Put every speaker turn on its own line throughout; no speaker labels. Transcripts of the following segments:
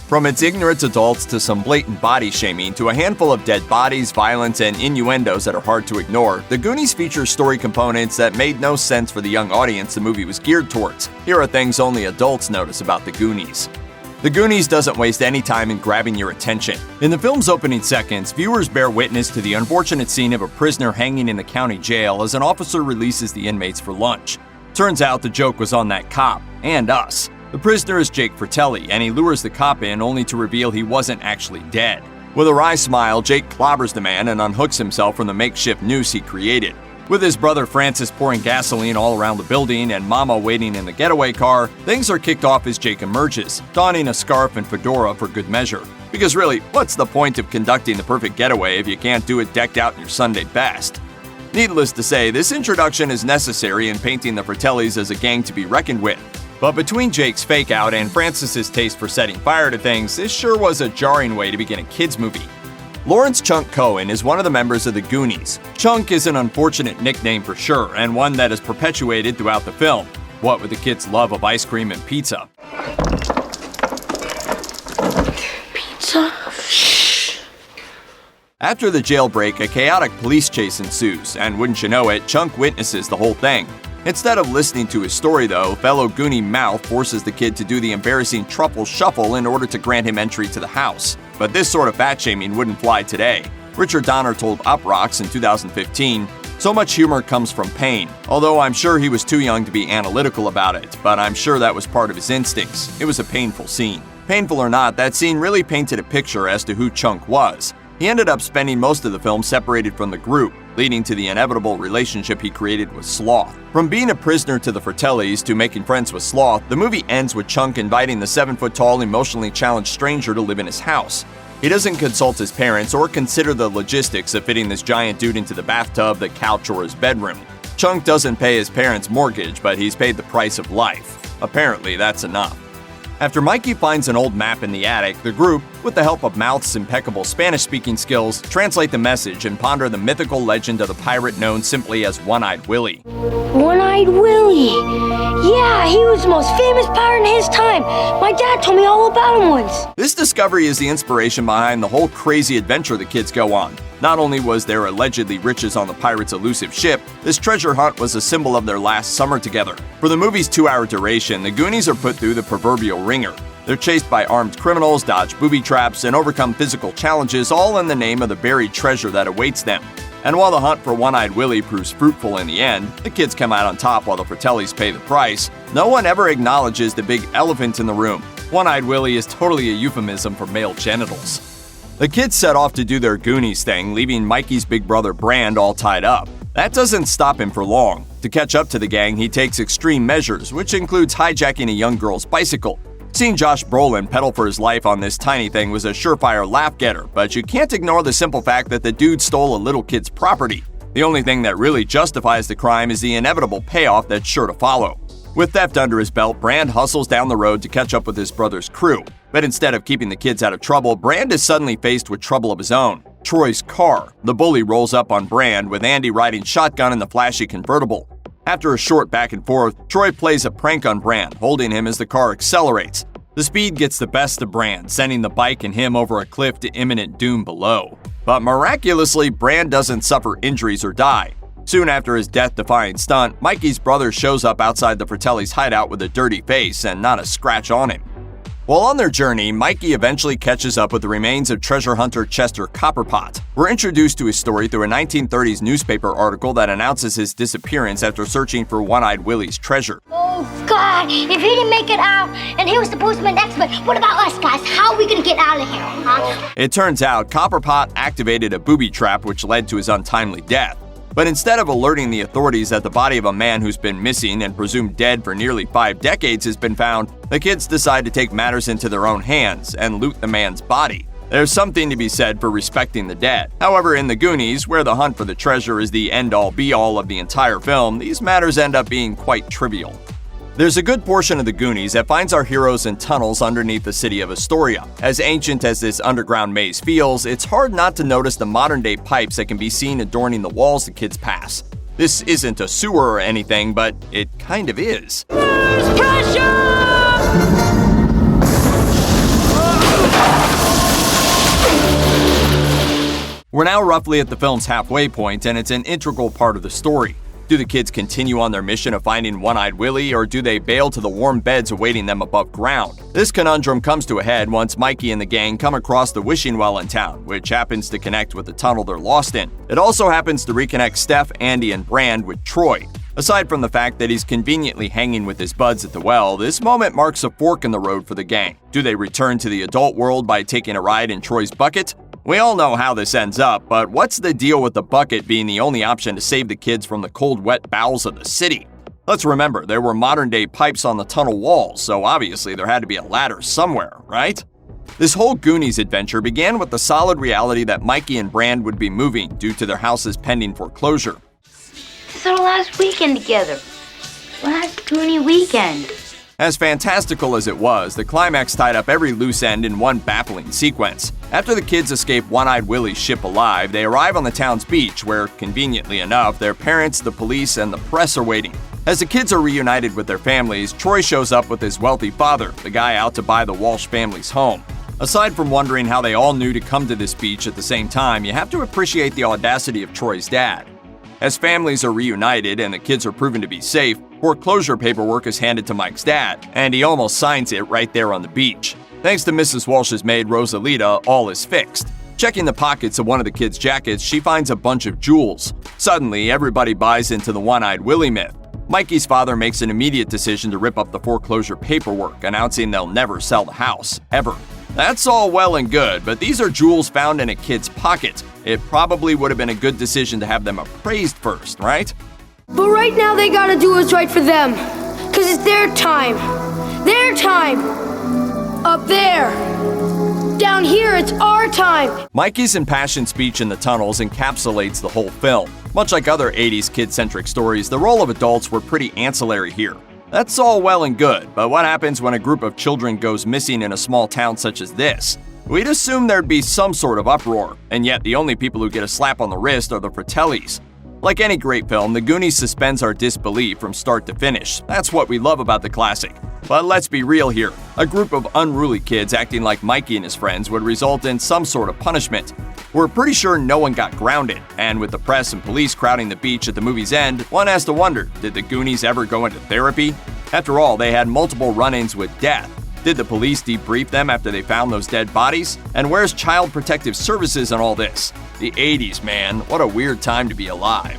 From its ignorant adults to some blatant body shaming to a handful of dead bodies, violence, and innuendos that are hard to ignore, The Goonies features story components that made no sense for the young audience the movie was geared towards. Here are things only adults notice about The Goonies. The Goonies doesn't waste any time in grabbing your attention. In the film's opening seconds, viewers bear witness to the unfortunate scene of a prisoner hanging in the county jail as an officer releases the inmates for lunch. Turns out the joke was on that cop, and us. The prisoner is Jake Fratelli, and he lures the cop in only to reveal he wasn't actually dead. With a wry smile, Jake clobbers the man and unhooks himself from the makeshift noose he created. With his brother Francis pouring gasoline all around the building and Mama waiting in the getaway car, things are kicked off as Jake emerges, donning a scarf and fedora for good measure. Because really, what's the point of conducting the perfect getaway if you can't do it decked out in your Sunday best? Needless to say, this introduction is necessary in painting the Fratellis as a gang to be reckoned with. But between Jake's fake-out and Francis's taste for setting fire to things, this sure was a jarring way to begin a kids' movie. Lawrence Chunk Cohen is one of the members of the Goonies. Chunk is an unfortunate nickname for sure, and one that is perpetuated throughout the film. What with the kids' love of ice cream and pizza.
Pizza? Shh.
After the jailbreak, a chaotic police chase ensues, and wouldn't you know it, Chunk witnesses the whole thing. Instead of listening to his story, though, fellow Goonie Mouth forces the kid to do the embarrassing truffle shuffle in order to grant him entry to the house. But this sort of fat-shaming wouldn't fly today. Richard Donner told Uproxx in 2015, "So much humor comes from pain. Although I'm sure he was too young to be analytical about it, but I'm sure that was part of his instincts. It was a painful scene." Painful or not, that scene really painted a picture as to who Chunk was. He ended up spending most of the film separated from the group, leading to the inevitable relationship he created with Sloth. From being a prisoner to the Fratellis to making friends with Sloth, the movie ends with Chunk inviting the 7-foot-tall, emotionally challenged stranger to live in his house. He doesn't consult his parents or consider the logistics of fitting this giant dude into the bathtub, the couch, or his bedroom. Chunk doesn't pay his parents' mortgage, but he's paid the price of life. Apparently, that's enough. After Mikey finds an old map in the attic, the group, with the help of Mouth's impeccable Spanish-speaking skills, translate the message and ponder the mythical legend of the pirate known simply as One-Eyed Willie.
One-Eyed Willie! Yeah, he was the most famous pirate in his time. My dad told me all about him once.
This discovery is the inspiration behind the whole crazy adventure the kids go on. Not only was there allegedly riches on the pirates' elusive ship, this treasure hunt was a symbol of their last summer together. For the movie's 2-hour duration, the Goonies are put through the proverbial ringer. They're chased by armed criminals, dodge booby traps, and overcome physical challenges, all in the name of the buried treasure that awaits them. And while the hunt for One-Eyed Willie proves fruitful in the end, the kids come out on top while the Fratellis pay the price, no one ever acknowledges the big elephant in the room. One-Eyed Willie is totally a euphemism for male genitals. The kids set off to do their Goonies thing, leaving Mikey's big brother Brand all tied up. That doesn't stop him for long. To catch up to the gang, he takes extreme measures, which includes hijacking a young girl's bicycle. Seeing Josh Brolin pedal for his life on this tiny thing was a surefire laugh-getter, but you can't ignore the simple fact that the dude stole a little kid's property. The only thing that really justifies the crime is the inevitable payoff that's sure to follow. With theft under his belt, Brand hustles down the road to catch up with his brother's crew. But instead of keeping the kids out of trouble, Brand is suddenly faced with trouble of his own. Troy's car. The bully rolls up on Brand, with Andy riding shotgun in the flashy convertible. After a short back and forth, Troy plays a prank on Brand, holding him as the car accelerates. The speed gets the best of Brand, sending the bike and him over a cliff to imminent doom below. But miraculously, Brand doesn't suffer injuries or die. Soon after his death-defying stunt, Mikey's brother shows up outside the Fratellis' hideout with a dirty face and not a scratch on him. While on their journey, Mikey eventually catches up with the remains of treasure hunter Chester Copperpot. We're introduced to his story through a 1930s newspaper article that announces his disappearance after searching for One-Eyed Willie's treasure.
Oh, God, if he didn't make it out, and he was supposed to be an expert, what about us, guys? How are we gonna get out of here, huh?
It turns out Copperpot activated a booby trap which led to his untimely death. But instead of alerting the authorities that the body of a man who's been missing and presumed dead for nearly 5 decades has been found, the kids decide to take matters into their own hands and loot the man's body. There's something to be said for respecting the dead. However, in the Goonies, where the hunt for the treasure is the end-all be-all of the entire film, these matters end up being quite trivial. There's a good portion of the Goonies that finds our heroes in tunnels underneath the city of Astoria. As ancient as this underground maze feels, it's hard not to notice the modern-day pipes that can be seen adorning the walls the kids pass. This isn't a sewer or anything, but it kind of is.
There's treasure!
We're now roughly at the film's halfway point, and it's an integral part of the story. Do the kids continue on their mission of finding One-Eyed Willie, or do they bail to the warm beds awaiting them above ground? This conundrum comes to a head once Mikey and the gang come across the wishing well in town, which happens to connect with the tunnel they're lost in. It also happens to reconnect Steph, Andy, and Brand with Troy. Aside from the fact that he's conveniently hanging with his buds at the well, this moment marks a fork in the road for the gang. Do they return to the adult world by taking a ride in Troy's bucket? We all know how this ends up, but what's the deal with the bucket being the only option to save the kids from the cold, wet bowels of the city? Let's remember, there were modern-day pipes on the tunnel walls, so obviously there had to be a ladder somewhere, right? This whole Goonies adventure began with the solid reality that Mikey and Brand would be moving due to their house's pending foreclosure.
It's our last weekend together. Last Goonie weekend.
As fantastical as it was, the climax tied up every loose end in one baffling sequence. After the kids escape One-Eyed Willie's ship alive, they arrive on the town's beach where, conveniently enough, their parents, the police, and the press are waiting. As the kids are reunited with their families, Troy shows up with his wealthy father, the guy out to buy the Walsh family's home. Aside from wondering how they all knew to come to this beach at the same time, you have to appreciate the audacity of Troy's dad. As families are reunited and the kids are proven to be safe, foreclosure paperwork is handed to Mike's dad, and he almost signs it right there on the beach. Thanks to Mrs. Walsh's maid, Rosalita, all is fixed. Checking the pockets of one of the kids' jackets, she finds a bunch of jewels. Suddenly, everybody buys into the One-Eyed Willie myth. Mikey's father makes an immediate decision to rip up the foreclosure paperwork, announcing they'll never sell the house, ever. That's all well and good, but these are jewels found in a kid's pocket. It probably would have been a good decision to have them appraised first, right?
But right now they gotta do what's right for them. Cause it's their time. Their time. Up there. Down here, it's our time.
Mikey's impassioned speech in the tunnels encapsulates the whole film. Much like other 80s kid-centric stories, the role of adults were pretty ancillary here. That's all well and good, but what happens when a group of children goes missing in a small town such as this? We'd assume there'd be some sort of uproar, and yet the only people who get a slap on the wrist are the Fratellis. Like any great film, The Goonies suspends our disbelief from start to finish. That's what we love about the classic. But let's be real here. A group of unruly kids acting like Mikey and his friends would result in some sort of punishment. We're pretty sure no one got grounded, and with the press and police crowding the beach at the movie's end, one has to wonder, did the Goonies ever go into therapy? After all, they had multiple run-ins with death. Did the police debrief them after they found those dead bodies? And where's Child Protective Services in all this? The 80s, man. What a weird time to be alive.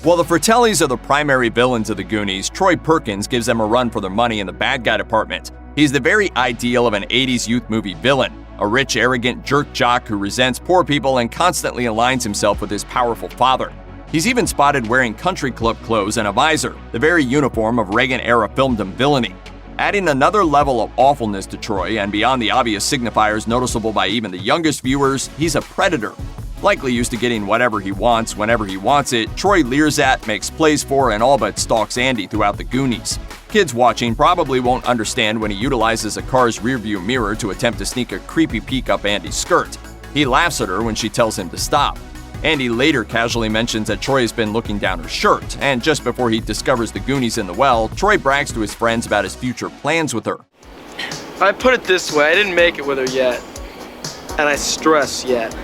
While the Fratellis are the primary villains of the Goonies, Troy Perkins gives them a run for their money in the bad guy department. He's the very ideal of an 80s youth movie villain. A rich, arrogant jerk jock who resents poor people and constantly aligns himself with his powerful father. He's even spotted wearing country club clothes and a visor, the very uniform of Reagan-era filmdom villainy. Adding another level of awfulness to Troy, and beyond the obvious signifiers noticeable by even the youngest viewers, he's a predator. Likely used to getting whatever he wants whenever he wants it, Troy leers at, makes plays for, and all but stalks Andy throughout the Goonies. Kids watching probably won't understand when he utilizes a car's rearview mirror to attempt to sneak a creepy peek up Andy's skirt. He laughs at her when she tells him to stop. Andy later casually mentions that Troy has been looking down her shirt, and just before he discovers the Goonies in the well, Troy brags to his friends about his future plans with her.
I put it this way, I didn't make it with her yet. And I stress yet.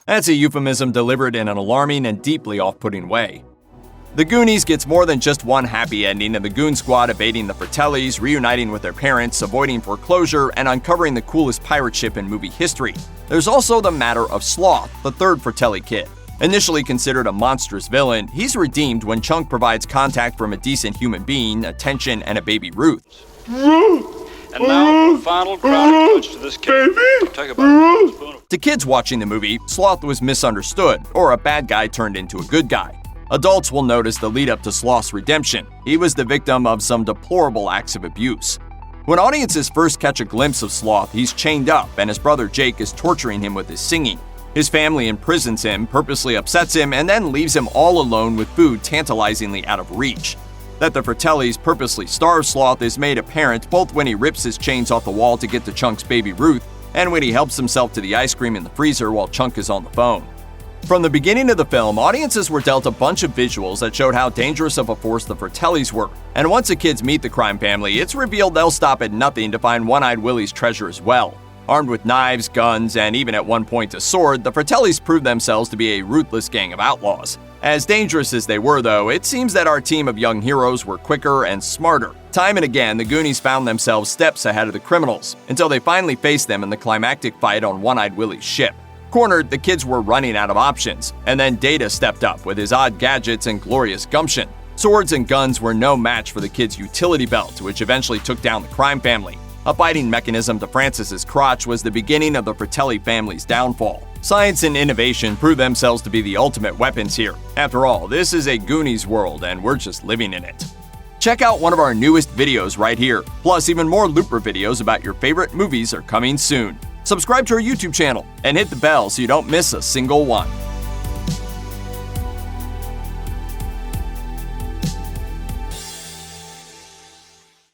That's a euphemism delivered in an alarming and deeply off-putting way. The Goonies gets more than just one happy ending of the Goon Squad evading the Fratellis, reuniting with their parents, avoiding foreclosure, and uncovering the coolest pirate ship in movie history. There's also the matter of Sloth, the third Fratelli kid. Initially considered a monstrous villain, he's redeemed when Chunk provides contact from a decent human being, attention, and a baby Ruth.
And now, the final crowning touch to this cake. Talk about a spoon of...
To kids watching the movie, Sloth was misunderstood, or a bad guy turned into a good guy. Adults will notice the lead-up to Sloth's redemption. He was the victim of some deplorable acts of abuse. When audiences first catch a glimpse of Sloth, he's chained up, and his brother Jake is torturing him with his singing. His family imprisons him, purposely upsets him, and then leaves him all alone with food tantalizingly out of reach. That the Fratellis purposely starve Sloth is made apparent both when he rips his chains off the wall to get to Chunk's baby Ruth, and when he helps himself to the ice cream in the freezer while Chunk is on the phone. From the beginning of the film, audiences were dealt a bunch of visuals that showed how dangerous of a force the Fratellis were, and once the kids meet the crime family, it's revealed they'll stop at nothing to find One-Eyed Willie's treasure as well. Armed with knives, guns, and even at one point a sword, the Fratellis proved themselves to be a ruthless gang of outlaws. As dangerous as they were, though, it seems that our team of young heroes were quicker and smarter. Time and again, the Goonies found themselves steps ahead of the criminals, until they finally faced them in the climactic fight on One-Eyed Willie's ship. Cornered, the kids were running out of options, and then Data stepped up with his odd gadgets and glorious gumption. Swords and guns were no match for the kids' utility belt, which eventually took down the crime family. A biting mechanism to Francis's crotch was the beginning of the Fratelli family's downfall. Science and innovation proved themselves to be the ultimate weapons here. After all, this is a Goonies world, and we're just living in it. Check out one of our newest videos right here. Plus, even more Looper videos about your favorite movies are coming soon. Subscribe to our YouTube channel and hit the bell so you don't miss a single one.